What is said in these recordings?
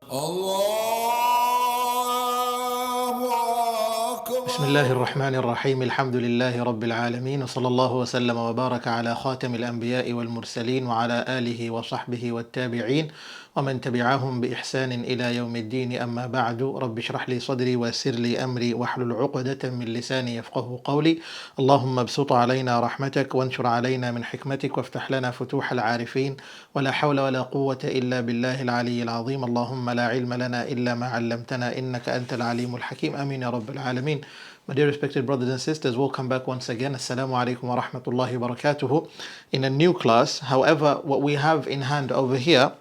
الله بسم الله أكبر. الرحمن الرحيم الحمد لله رب العالمين وصلى الله وسلم وبارك على خاتم الأنبياء والمرسلين وعلى آله وصحبه والتابعين ومن تبعهم بإحسان إلى يوم الدين. أما بعد، رب اشرح لي صدري ويسر لي أمري واحلل عقدة من لساني يفقه قولي. اللهم ابسط علينا رحمتك وانشر علينا من حكمتك وافتح لنا فتوح العارفين، ولا حول ولا قوة إلا بالله العلي العظيم. اللهم لا علم لنا إلا ما علمتنا إنك أنت العليم الحكيم. آمين يا رب العالمين. My dear respected brothers and sisters, welcome back once again. Assalamu alaikum wa rahmatullahi wa barakatuhu. In a new class. However, what we have in hand over here,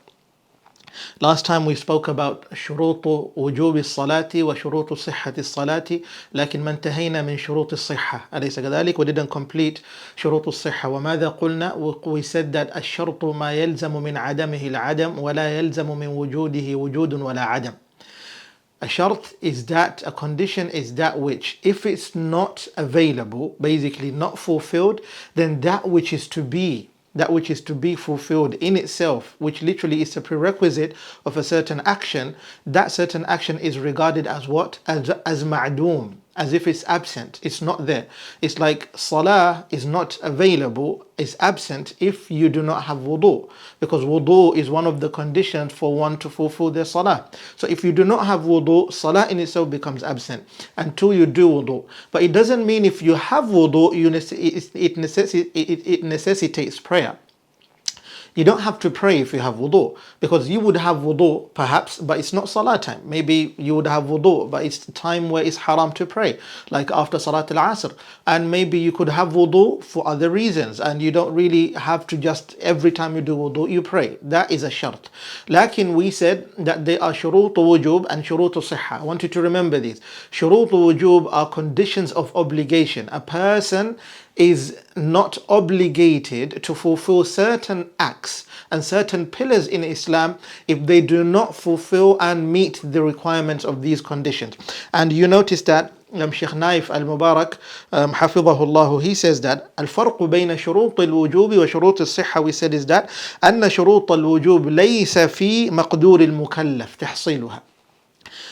last time we spoke about شروط وجوب الصلاة وشروط صحة الصلاة، لكن ما انتهينا من شروط الصحة، أليس كذلك؟ We didn't complete شروط الصحة. وماذا قلنا؟ We said that الشرط ما يلزم من عدمه العدم ولا يلزم من وجوده وجود ولا عدم. A shart is that, a condition is that which, if it's not available, basically not fulfilled, then that which is to be, fulfilled in itself, which literally is a prerequisite of a certain action, that certain action is regarded as what? As ma'doom, as if it's absent, it's not there. It's like Salah is not available, is absent if you do not have wudu, because wudu is one of the conditions for one to fulfill their Salah. So if you do not have wudu, Salah in itself becomes absent until you do wudu. But it doesn't mean if you have wudu, it necessitates prayer. You don't have to pray if you have wudu, because you would have wudu perhaps, but it's not salah time. Maybe you would have wudu, but it's the time where it's haram to pray, like after salat al-asr. And maybe you could have wudu for other reasons, and you don't really have to just every time you do wudu you pray. That is a shart. Lakin we said that there are shurut wujub and shurut sihha. I want you to remember these. Shurut wujub are conditions of obligation. A person is not obligated to fulfill certain acts and certain pillars in Islam if they do not fulfill and meet the requirements of these conditions. And you notice that Sheikh Naif al-Mubarak, حفظه he says that الفرق بين شروط الوجوب وشروط الصحة, we said, is that أن شروط الوجوب ليس في مقدور المكلف تحصيلها.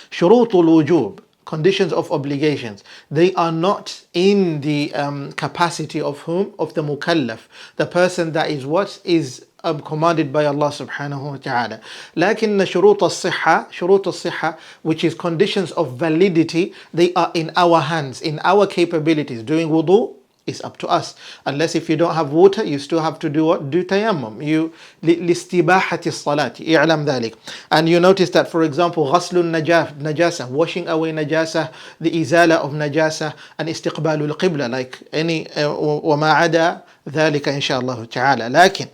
شروط الوجوب, conditions of obligations, they are not in the capacity of whom? Of the mukallaf, the person that is what? Is commanded by Allah subhanahu wa ta'ala. لكن شروط الصحة, which is conditions of validity, they are in our hands, in our capabilities. Doing wudu is up to us. Unless if you don't have water, you still have to do what? Do tayammum. لاستباحة الصلاة. اعلم ذلك. And you notice that, for example, غسل النجاسة, washing away najasa, the izala of najasa, and استقبال القبلة, like any وما عدا ذلك إن شاء الله تعالى. لكن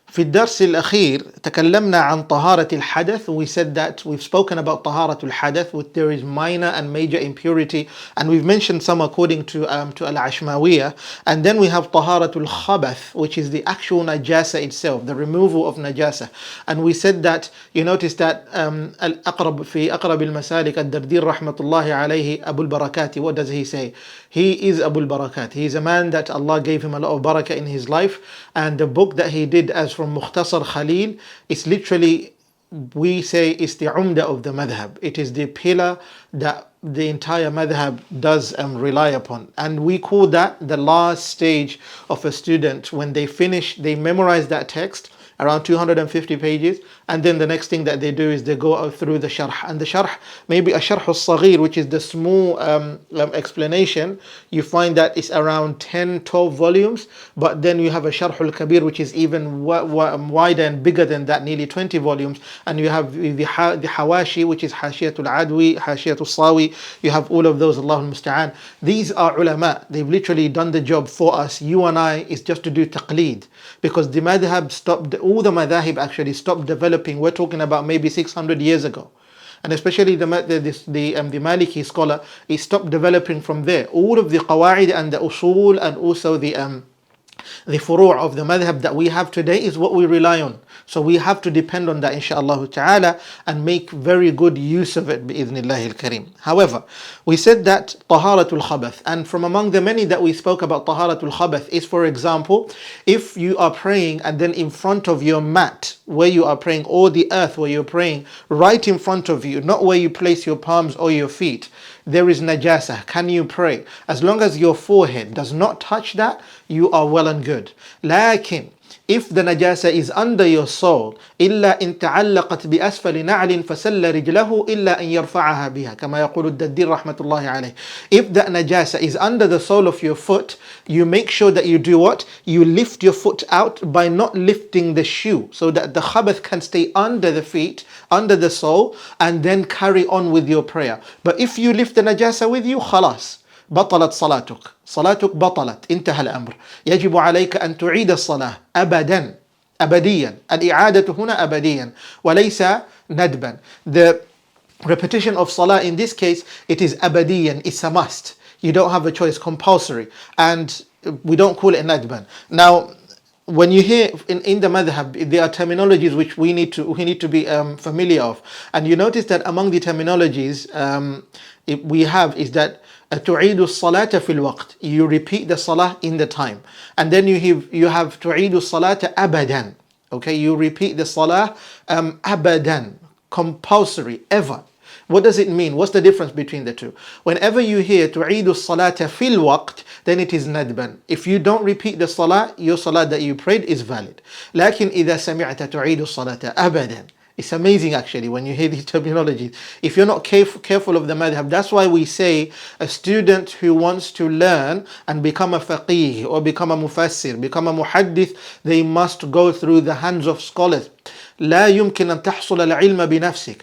في الدرس الأخير تكلمنا عن طهارة الحدث. We said that we've spoken about طهارة الحدث, which there is minor and major impurity, and we've mentioned some according to Al-Ashmawiyah. And then we have طهارة الخبث, which is the actual najasa itself, the removal of najasa. And we said that, you notice that الأقرب في أقرب المسالك الدردير رحمة الله عليه أبو البركات, what does he say? He is Abu al-Barakat. He is a man that Allah gave him a lot of barakah in his life, and the book that he did as from Mukhtasar Khalil, it's literally, we say, it's the umda of the madhab. It is the pillar that the entire madhab does rely upon. And we call that the last stage of a student. When they finish, they memorize that text, around 250 pages, and then the next thing that they do is they go out through the sharh. And the sharh, maybe a sharh al-saghir, which is the small explanation, you find that it's around 10-12 volumes. But then you have a sharh al-kabir, which is even wider and bigger than that, nearly 20 volumes. And you have the hawashi, which is hashiyatul adwi, hashiyatul sawi. You have all of those, Allahul musta'an. These are ulama. They've literally done the job for us. You and I is just to do taqleed, because the madhab stopped, all the madhahib actually stopped developing. We're talking about maybe 600 years ago. And especially the Maliki scholar, he stopped developing from there. All of the qawaid and the usul and also the The furu' of the madhab that we have today is what we rely on. So we have to depend on that, inshaAllah ta'ala, and make very good use of it, bi'idhnillahi al-kareem. However, we said that taharatul khabath, and from among the many that we spoke about taharatul khabath is, for example, if you are praying and then in front of your mat where you are praying, or the earth where you're praying, right in front of you, not where you place your palms or your feet, there is najasa. Can you pray? As long as your forehead does not touch that, you are well and good. Lakin, if the najasa is under your sole, إلا إن تعلقت بأسفل نعل فسل رجله إلا أن يرفعها بها كما يقول الددير رحمة الله عليه. If that najasa is under the sole of your foot, you make sure that you do what? You lift your foot out by not lifting the shoe, so that the khabath can stay under the feet, under the sole, and then carry on with your prayer. But if you lift the najasa with you, خلاص بطلت صلاتك بطلت انتهى الأمر. يجب عليك أن تعيد الصلاة أبدا أبديا. الإعادة هنا أبديا وليس ندبا. The repetition of salah in this case, it is أبديا, it's a must. You don't have a choice, compulsory, and we don't call it nadban. Now, when you hear in the madhab, there are terminologies which we need to be familiar of, and you notice that among the terminologies we have is that تعيد الصلاة في الوقت, you repeat the salah in the time, and then you have تعيد الصلاة أبدا, okay, you repeat the salah أبدا, compulsory, ever. What does it mean? What's the difference between the two? Whenever you hear تعيد الصلاة في الوقت, then it is nadban. If you don't repeat the salah, your salah that you prayed is valid. لكن إذا سمعت تعيد الصلاة أبدا, it's amazing actually when you hear these terminologies. If you're not careful of the madhab, that's why we say a student who wants to learn and become a faqih or become a mufassir, become a muhaddith, they must go through the hands of scholars. لا يمكن أن تحصل العلم بنفسك.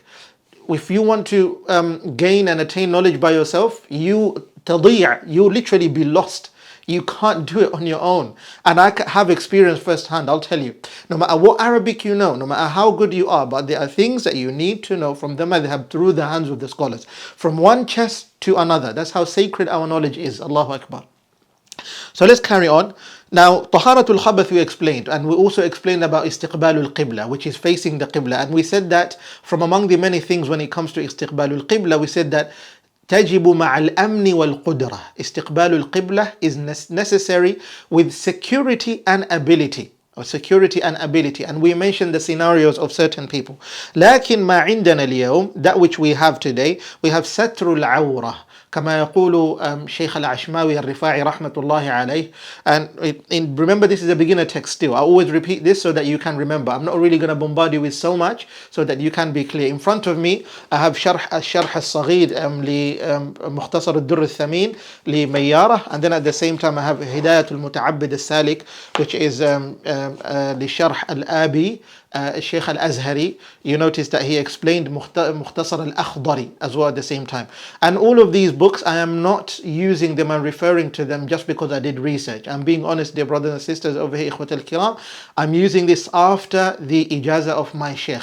If you want to gain and attain knowledge by yourself, you literally be lost. You can't do it on your own. And I have experience firsthand, I'll tell you. No matter what Arabic you know, no matter how good you are, but there are things that you need to know from the madhab through the hands of the scholars. From one chest to another. That's how sacred our knowledge is. Allahu Akbar. So let's carry on. Now, taharatul khabath we explained, and we also explained about istiqbalul qibla, which is facing the qibla. And we said that from among the many things when it comes to istiqbalul qibla, we said that تجب مع الأمن والقدرة. استقبال القبلة is necessary with security and ability. Or security and ability. And we mentioned the scenarios of certain people. لكن ما عندنا اليوم, that which we have today, we have ستر العورة. كما يقول شيخ العشماوي الرفاعي رحمة الله عليه. And remember, this is a beginner text still. I always repeat this so that you can remember. I'm not really going to bombard you with so much, so that you can be clear. In front of me I have شرح الصغير لمختصر الدر الثمين لميارة, and then at the same time I have هداية المتعبد السالك, which is لشرح الآبي الشيخ الأزهري. You notice that he explained مختصر الأخضري as well at the same time. And all of these books, I am not using them and referring to them just because I did research. I'm being honest, dear brothers and sisters over here, إخوة الكرام. I'm using this after the ijazah of my Sheikh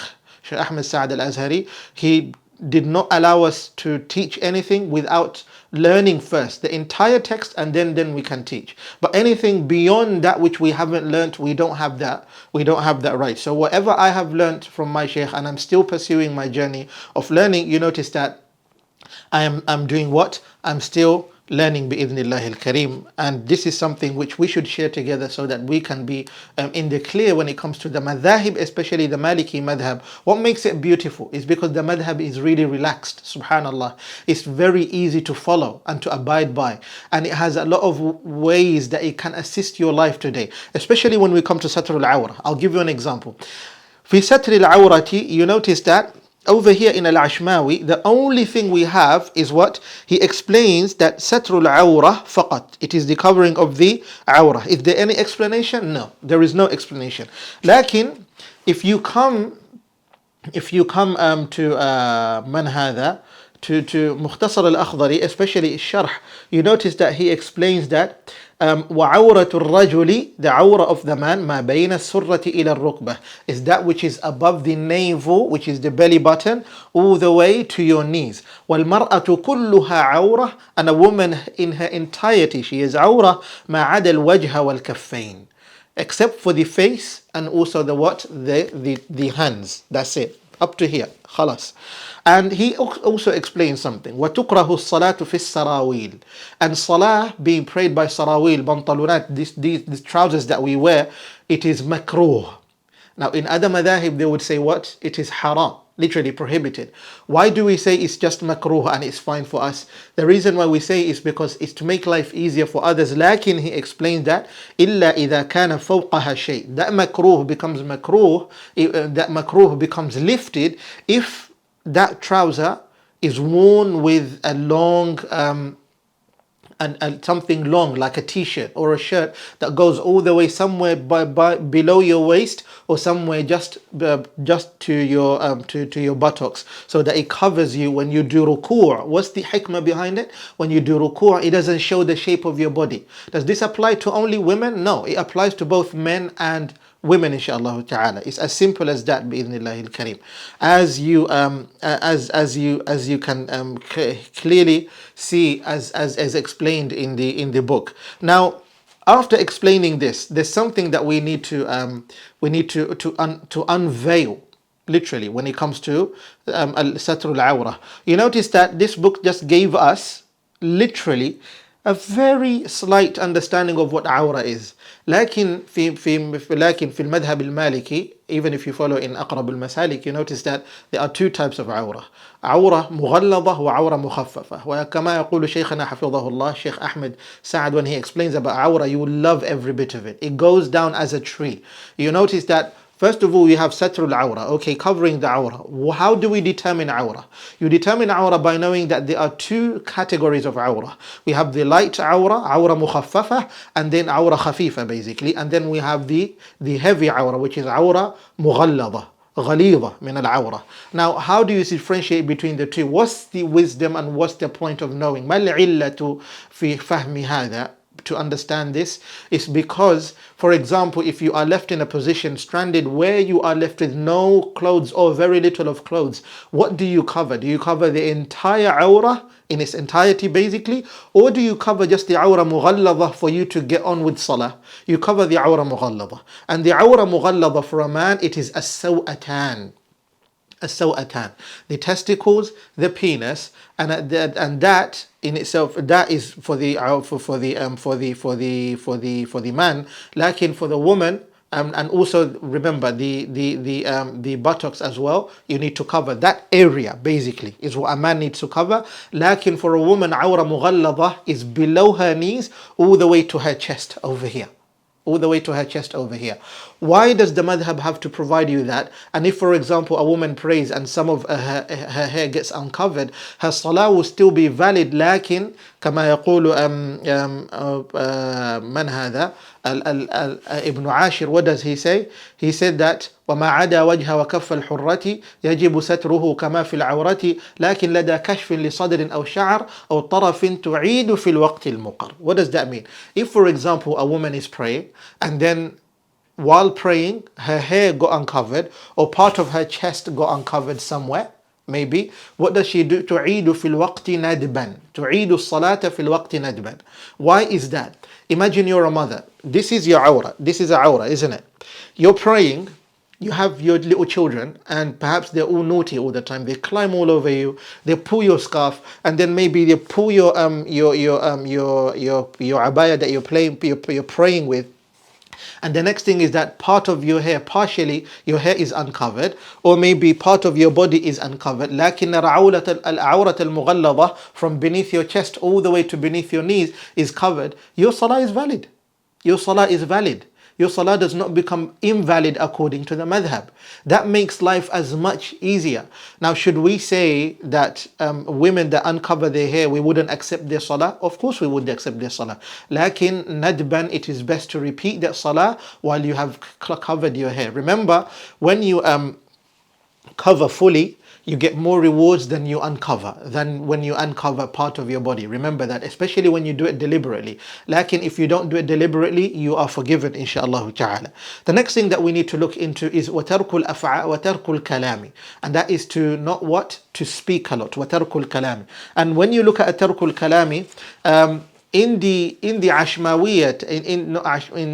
Ahmed Saad al-Azhari. He did not allow us to teach anything without learning first the entire text, and then we can teach. But anything beyond that which we haven't learnt, we don't have that right. So whatever I have learnt from my Sheikh, and I'm still pursuing my journey of learning, you notice that I'm doing what? I'm still learning bi'idhnillahi al-kareem. And this is something which we should share together so that we can be in the clear when it comes to the madhahib, especially the Maliki madhab. What makes it beautiful is because the madhab is really relaxed, subhanallah. It's very easy to follow and to abide by, and it has a lot of ways that it can assist your life today, especially when we come to satr al-awra. I'll give you an example. Fi satr al-awrati, you notice that over here in Al-Ashmawi, the only thing we have is what? He explains that Satrul Awra faqat. It is the covering of the Awra. Is there any explanation? No, there is no explanation. Lakin, if you come to Man Hadha, to Mukhtasar al-Akhdari, especially Sharh, you notice that he explains that وَعَوْرَةُ الرَّجُلِ, the awra of the man, مَا بَيْنَ السُّرَّةِ إِلَى الرُّكْبَةِ, is that which is above the navel, which is the belly button, all the way to your knees. وَالْمَرْأَةُ كُلُّهَا عَوْرَةٌ, and a woman in her entirety, she is awra, مَا عَدَى الْوَجْهَ وَالْكَفَّيْنِ, except for the face and also the what? The hands. That's it. Up to here. Khalas. And he also explains something. وَتُكْرَهُ الصَّلَاةُ فِي السَّرَاوِيلِ. And salah being prayed by sarawil, bantalunat, these trousers that we wear, it is makruh. Now in other madahib they would say what? It is haram, literally prohibited. Why do we say it's just makruh and it's fine for us? The reason why we say is because it's to make life easier for others. Lakin he explains that إِلَّا إِذَا كَانَ فَوْقَهَا شَيْء. That makruh becomes lifted if that trouser is worn with a long and something long like a t-shirt or a shirt that goes all the way somewhere by below your waist or somewhere just to your buttocks, so that it covers you when you do ruku'. What's the hikmah behind it? When you do ruku', it doesn't show the shape of your body. Does this apply to only women? No, it applies to both men and women, inshallah ta'ala. It's as simple as that, bi'idhnillahi al-kareem. As you can clearly see, as explained in the book. Now, after explaining this, there's something that we need to unveil, literally, when it comes to al-satrul awrah. You notice that this book just gave us literally a very slight understanding of what awrah is. لكن في المذهب المالكي, even if you follow in أقرب المسالك, you notice that there are two types of عورة. عورة مغلظة وعورة مخففة. وكما يقول شيخنا حفظه الله, Sheikh Ahmed Saad, when he explains about عورة, you will love every bit of it. It goes down as a tree. You notice that first of all, we have satrul awrah, okay, covering the awrah. How do we determine awrah? You determine awrah by knowing that there are two categories of awrah. We have the light awrah, awrah mukhaffafa, and then awrah khafifa basically, and then we have the heavy awrah, which is awrah mughallada, غليظة من العورة. Now, how do you differentiate between the two? What's the wisdom and what's the point of knowing? ما العلة في فهم هذا? To understand this is because, for example, if you are left in a position stranded where you are left with no clothes or very little of clothes, what do you cover? Do you cover the entire awrah in its entirety basically, or do you cover just the awrah mughalladha for you to get on with salah? You cover the awrah mughalladha, and the awrah mughalladha for a man, it is as-saw'atan. As-saw'atan, the testicles, the penis, and that in itself, that is for the man. Lakin for the woman, and also remember the buttocks as well. You need to cover that area. Basically, is what a man needs to cover. Lakin for a woman, awrah mughalladha is below her knees all the way to her chest over here. All the way to her chest over here. Why does the madhab have to provide you that? And if, for example, a woman prays and some of her hair gets uncovered, her salah will still be valid. لكن كما يقول من هذا ابن عاشر, what does he say? He said that وما عدا وجه وكف الحرة يجب ستره كما في العورة لكن لدى كشف لصدر أو شعر أو طرف تعيد في الوقت المقر. What does that mean? If, for example, a woman is praying and then while praying her hair got uncovered or part of her chest got uncovered somewhere, maybe, what does she do? تعيد في الوقت ندبا. تعيد الصلاة في الوقت ندبا. Why is that? Imagine you're a mother. This is your awrah. This is a awrah, isn't it? You're praying. You have your little children, and perhaps they're all naughty all the time. They climb all over you. They pull your scarf, and then maybe they pull your abaya that you're praying with. And the next thing is that part of your hair, partially your hair is uncovered, or maybe part of your body is uncovered. لكن العورة المغلظة from beneath your chest all the way to beneath your knees is covered. Your salah is valid. Your salah is valid. Your salah does not become invalid according to the madhab. That makes life as much easier. Now, should we say that women that uncover their hair, we wouldn't accept their salah? Of course we would accept their salah. Lakin nadban, it is best to repeat that salah while you have covered your hair. Remember, when you cover fully, you get more rewards than when you uncover part of your body. Remember that, especially when you do it deliberately. Lakin if you don't do it deliberately, you are forgiven, inshaAllah ta'ala. The next thing that we need to look into is وَتَرْكُ الْكَلَامِ, and that is to not what? To speak a lot. وَتَرْكُ الْكَلَامِ. And when you look at تَرْكُ الْكَلَامِ, in the Ashmawiyya,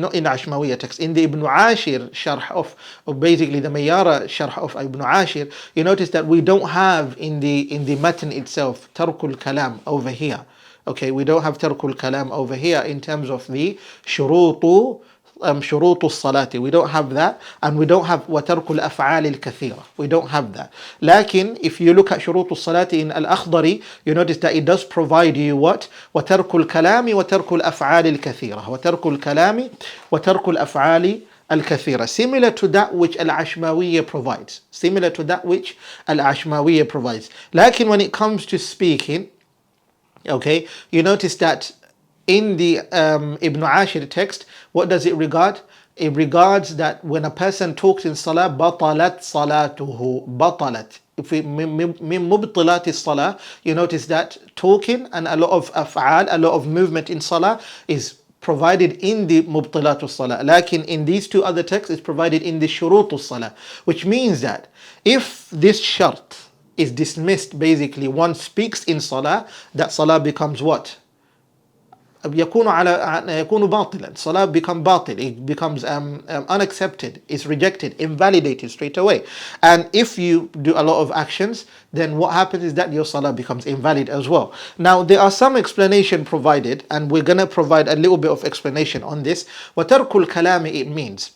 not in the Ashmawiyya text, in the Ibn Ashir sharh of basically the Mayara sharh of Ibn Ashir, you notice that we don't have in the matan itself tarkul kalam over here. Okay, we don't have tarkul kalam over here in terms of the shurutu شروط الصلاة. We don't have that, and we don't have وترك الأفعال الكثيرة. We don't have that. لكن if you look at شروط الصلاة in Al-Akhdari, you notice that it does provide you what? وترك الكلام وترك الأفعال الكثيرة. وترك الكلام وترك الأفعال الكثيرة. Similar to that which Al-Ashmawiyya provides. Similar to that which Al-Ashmawiyya provides. لكن when it comes to speaking, okay, you notice that in the Ibn Ashir text, what does it regard? It regards that when a person talks in Salah, بطلت صلاته. بطلت. If we من مبطلات الصلاة, you notice that talking and a lot of af'al, a lot of movement in Salah is provided in the mubtilat al-salah. Lakin in these two other texts, it's provided in the shurut al-salah, which means that if this shart is dismissed, basically one speaks in Salah, that Salah becomes what? يكون باطلا. Salah become batil. It becomes unaccepted. It's rejected, invalidated straight away. And if you do a lot of actions, then what happens is that your salah becomes invalid as well. Now there are some explanation provided, and we're going to provide a little bit of explanation on this. وَتَرْكُ الْكَلَامِ, it means,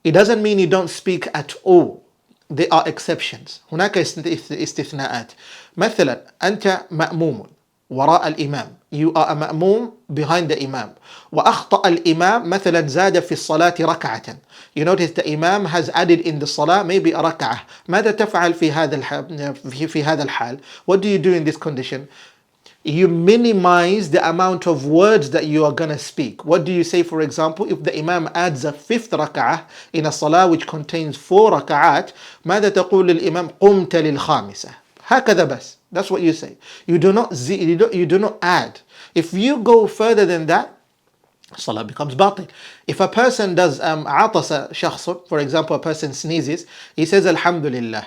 it doesn't mean you don't speak at all. There are exceptions. هناك استثناءات. مثلا أنت مأموم وراء الإمام. You are a ma'moom behind the imam. وأخطأ الإمام مثلا زاد في الصلاة ركعة. You notice the imam has added in the salah maybe a rak'ah. ماذا تفعل في هذا الحال? What do you do in this condition? You minimize the amount of words that you are going to speak. What do you say, for example, if the imam adds a fifth rak'ah in a salah which contains 4 rak'at, ماذا تقول للإمام قمت للخامسة. هكذا بس. That's what you say. You do not add. If you go further than that, salah becomes batil. If a person does عطس شخص, for example, a person sneezes, he says alhamdulillah.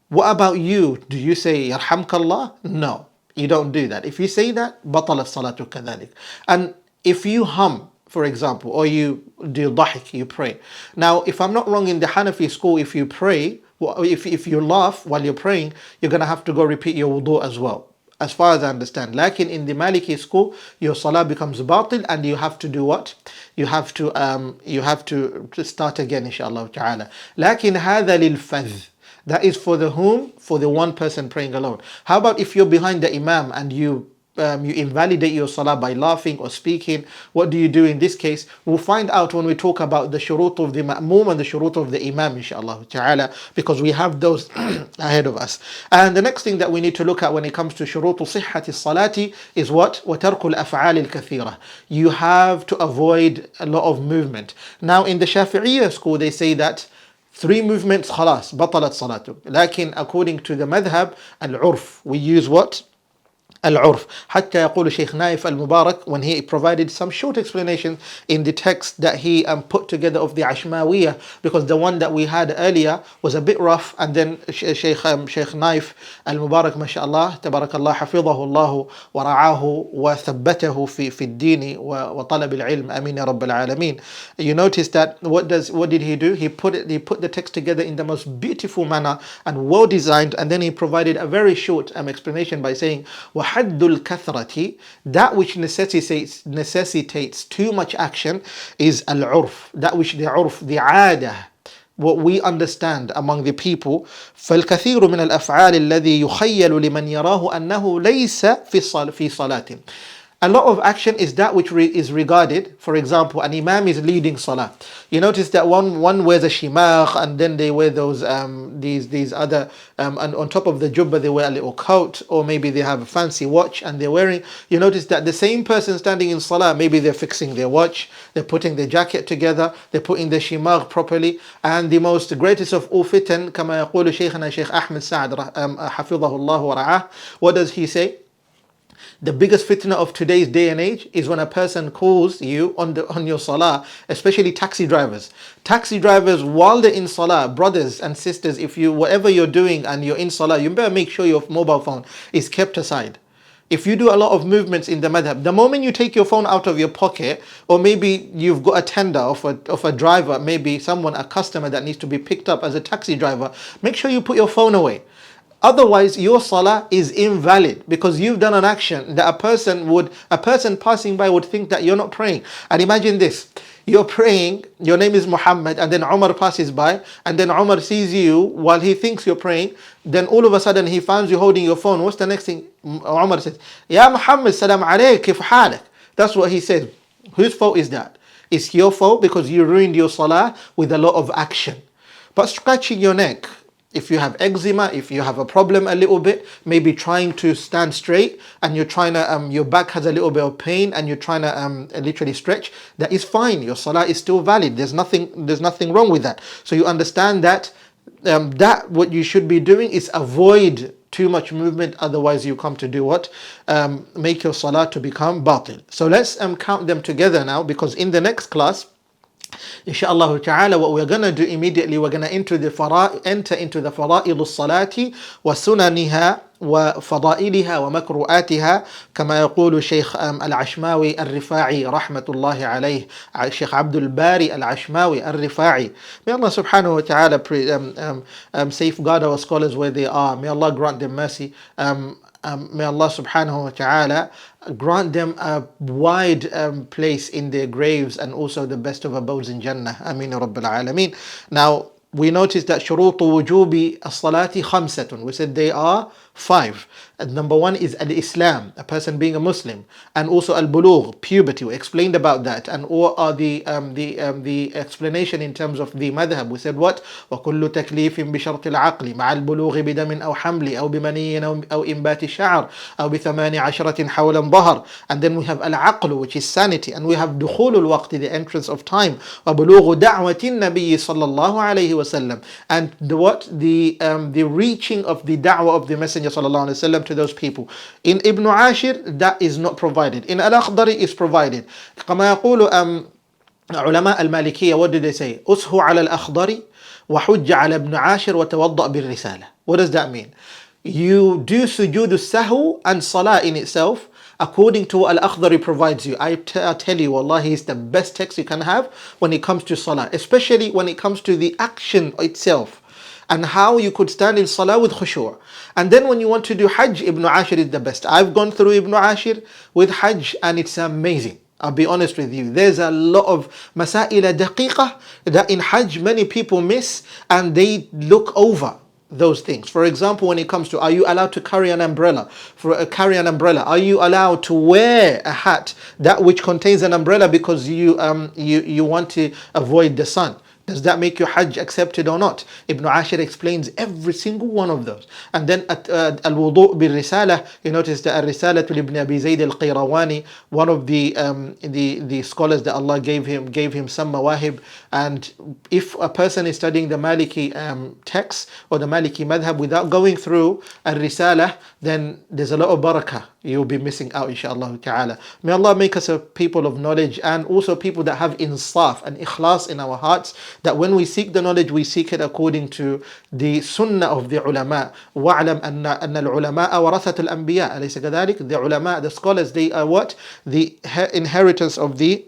What about you? Do you say yarhamkallah? No, you don't do that. If you say that, بطل الصلاة كذلك. And if you hum, for example, or you do ضحك, you pray. Now, if I'm not wrong, in the Hanafi school, if you pray, if you laugh while you're praying, you're going to have to go repeat your wudu as well, as far as I understand. Lakin in the Maliki school, your salah becomes batil, and you have to do what? You have to start again, inshallah ta'ala. Lakin هذا للفذ. That is for the whom? For the one person praying alone. How about if you're behind the imam and you invalidate your salah by laughing or speaking? What do you do in this case? We'll find out when we talk about the shurut of the ma'moom and the shurut of the imam, inshallah ta'ala, because we have those ahead of us. And the next thing that we need to look at when it comes to shurutu sihhati salati is what? وَتَرْكُ الْأَفْعَالِ الْكَثِيرَةِ. You have to avoid a lot of movement. Now in the Shafi'iyya school, they say that 3 movements, خلاص, بطلت صلاته. Lakin according to the madhab, al-urf, we use what? العرف. حتى يقول شيخ نايف المبارك, when he provided some short explanation in the text that he put together of the Ashmawiyah, because the one that we had earlier was a bit rough, and then Sheikh Naif al-Mubarak, mashallah, tabarakallah, حفظه الله ورعاه وثبته في الدين وطلب العلم, آمين يا رب العالمين. You notice that what did he do? He put the text together in the most beautiful manner and well designed, and then he provided a very short explanation by saying, وحد الكثرة, that which necessitates too much action is al-urf, that which the urf, the عادة, what we understand among the people. فالكثير من الأفعال الذي يخيل لمن يراه أنه ليس في صلاة. A lot of action is that which is regarded, for example, an imam is leading salah. You notice that one wears a shimagh, and then they wear those these other and on top of the jubba they wear a little coat, or maybe they have a fancy watch and they're wearing. You notice that the same person standing in salah, maybe they're fixing their watch, they're putting their jacket together, they're putting their shimagh properly. And the most greatest of all fitan, كما يقول شيخنا شيخ أحمد سعد حفظه الله ورعاه, what does he say? The biggest fitna of today's day and age is when a person calls you on your salah, especially taxi drivers. Taxi drivers, while they're in salah, brothers and sisters, whatever you're doing and you're in salah, you better make sure your mobile phone is kept aside. If you do a lot of movements in the madhab, the moment you take your phone out of your pocket, or maybe you've got a tender of a driver, maybe someone, a customer that needs to be picked up as a taxi driver, make sure you put your phone away. Otherwise, your salah is invalid because you've done an action that a person passing by would think that you're not praying. And imagine this. You're praying, your name is Muhammad, and then Umar passes by, and then Umar sees you while he thinks you're praying. Then all of a sudden he finds you holding your phone. What's the next thing? Umar says, Ya Muhammad, salam alayk, kif halak. That's what he says. Whose fault is that? It's your fault because you ruined your salah with a lot of action. But scratching your neck, if you have eczema, if you have a problem a little bit, maybe trying to stand straight and you're trying to, your back has a little bit of pain and you're trying to literally stretch, that is fine. Your salah is still valid. There's nothing wrong with that. So you understand that that what you should be doing is avoid too much movement. Otherwise you come to do what? Make your salah to become batil. So let's count them together now, because in the next class, Inshallah ta'ala, what we're going to do immediately, we're going to enter into the fara'id al-salati wa sunaniha wa fada'iliha wa makru'atiha, kama yaqulu Shaykh al-Ashmawi al-Rifa'i rahmatullahi alayh, Shaykh Abdul Bari al-Ashmawi al-Rifa'i. May Allah subhanahu wa ta'ala safeguard our scholars where they are. May Allah grant them mercy. May Allah subhanahu wa ta'ala grant them a wide place in their graves and also the best of abodes in Jannah. Ameen ya Rabbil Alameen. Now, we noticed that shurutu wujubi as-salati khamsatun. We said they are 5. And number 1 is al-Islam, a person being a Muslim, and also al-bulugh, puberty. We explained about that, and all are the explanation in terms of the madhab. We said what? وَكُلُّ تَكْلِيفٍ بِشَرْطِ الْعَقْلِ مَعَ الْبُلُوغِ بِدَمٍ أَوْ حَمْلِ أَوْ بِمَنِيٍّ أَوْ إِنْبَاتِ الشَّعْرِ أَوْ بِثَمَانِ عَشْرَةٍ حَوْلًا ظَهَرٍ. And then we have al-aql, which is sanity, and we have دخول الوقت, the entrance of time, وَبُلُوغُ دَعْوَةِ النَّبِيِّ صَلَّى اللَّهُ عَلَيْهِ وَسَلَّمَ, and the reaching of the da'wah of the Messenger sallallahu alaihi wasallam to those people. In Ibn Ashir, that is not provided. In Al-Akhdari is provided. كما يقول علماء المالكية, what did they say? أسه على الأخضر وحج على ابن عاشر وتوضأ بالرسالة. What does that mean? You do sujood al-sahw and salah in itself according to what Al-Akhdari provides you. I tell you, wallahi, it's the best text you can have when it comes to salah, especially when it comes to the action itself and how you could stand in salah with khushu'. And then when you want to do hajj, Ibn Ashir is the best. I've gone through Ibn Ashir with hajj and it's amazing. I'll be honest with you. There's a lot of masaila daqiqah that in hajj many people miss and they look over those things. For example, when it comes to, are you allowed to carry an umbrella? Are you allowed to wear a hat that which contains an umbrella because you want to avoid the sun? Does that make your hajj accepted or not? Ibn Ashir explains every single one of those. And then al-wudu' bil-risala, you notice that al-risala to Ibn Abi Zayd al-Qayrawani, one of the scholars that Allah gave him some mawahib. And if a person is studying the Maliki text or the Maliki madhab without going through al-risala, then there's a lot of barakah you'll be missing out, inshaAllah ta'ala. May Allah make us a people of knowledge and also people that have insaf and ikhlas in our hearts, that when we seek the knowledge, we seek it according to the sunnah of the ulama. وَعْلَمْ أَنَّ الْعُلَمَاءَ وَرَثَةُ الْأَنْبِيَاء. أَلَيْسَ كَذَلِكَ? The ulama, the scholars, they are what? The inheritance of the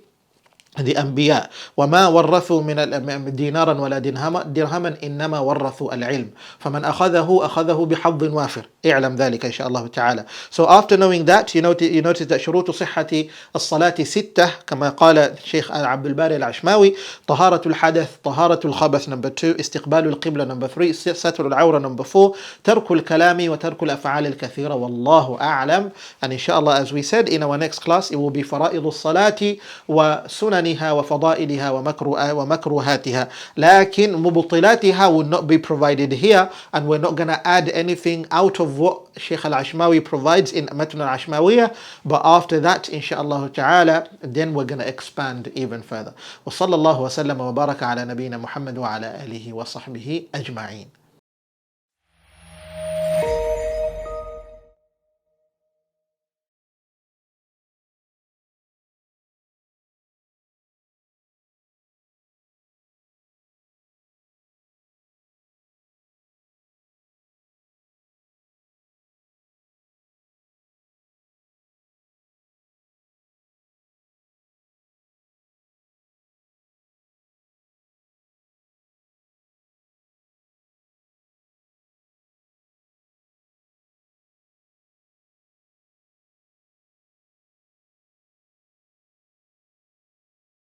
أنبياء. وما ورثوا من دينارا ولا درهما إنما ورثوا العلم فمن أخذه بحظ وافر اعلم ذلك إن شاء الله تعالى. So after knowing that, you notice that شروط صحة الصلاة 6 كما قال الشيخ عبد الباري العشماوي: طهارة الحدث، طهارة الخبث number 2، استقبال القبلة number 3، ستر العورة number 4، ترك الكلام وترك الأفعال الكثيرة. والله أعلم. And inshallah, as we said in our next class, it will be فرائض الصلاة وسنن وفضائلها ومكروهاتها. لكن مبطلاتها will not be provided here, and we're not going to add anything out of what Shaykh al-Ashmawi provides in Matn al-Ashmawiyah. But after that, inshaAllah ta'ala, then we're going to expand even further. وصلى الله وسلم وبارك على نبينا محمد وعلى آله وصحبه أجمعين.